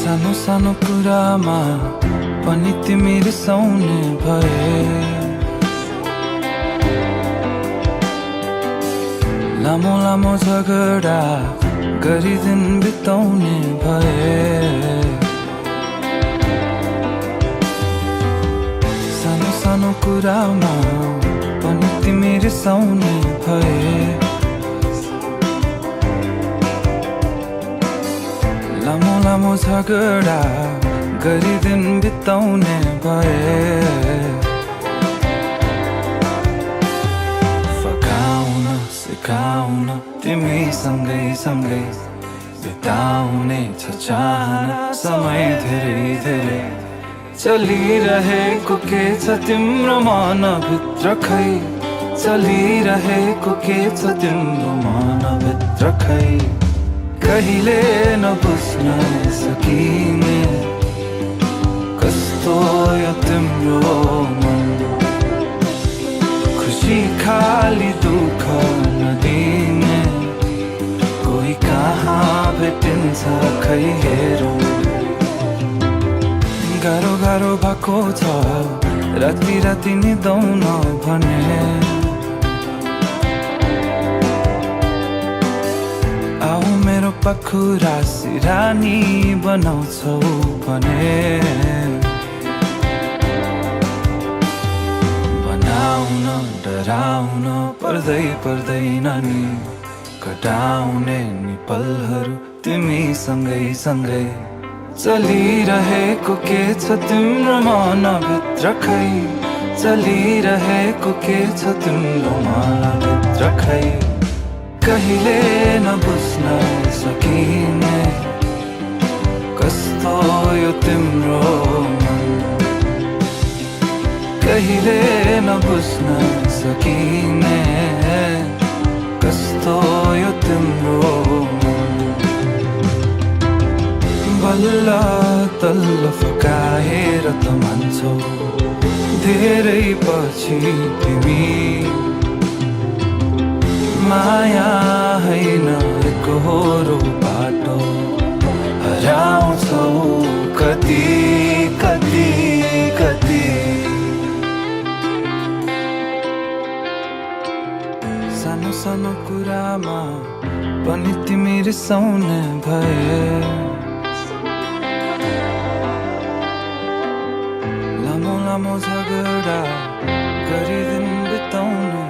सानो सानो कुरामा पनि तिमी रिसाउने भए। लामो लामो झगडा गरी दिन बिताउने भए। सानो सानो कुरामा पनि तिमी रिसाउने भए। लामो लामो झगडा गरी दिन बिताउने भए। फकाउन सिकाउन तिमी सँगै सँगै बिताउने छ चाहना समय धेरै धेरै। चलिरहेको के छ तिम्रो मनभित्र खै, चलिरहेको के छ तिम्रो मनभित्र खै। कहिले नबुझ्न सकिने कस्तो यो तिम्रो मन। खुसी खाली दुःख नदिने कोही कहाँ भेटिन्छ खै हेरौँ। गाह्रो गाह्रो भएको छ राति राति निदाउन भने। आऊ मेरो पाखुरा सिरानी बनाउँछौ भने। बनाउन डराउन पर्दै पर्दैन नि, कटाउने नि पलहरू तिमी सँगै सँगै। चलिरहेको के छ तिम्रो मनभित्र खै, चलिरहेको के छ तिम्रो मनभित्र खै। कहिले नबुझ्न सकिने कस्तो यो तिम्रो मन। कहिले नबुझ्न सकिने कस्तो यो तिम्रो मन। बल्ल तल्ल फकाएर त मान्छौ धेरै पछि तिमी। माया हैन एकहोरो बाटो हराउँछौ कति कति कति। सानो सानो कुरामा पनि तिमी रिसाउने भए। लामो लामो झगडा गरी दिन बिताउने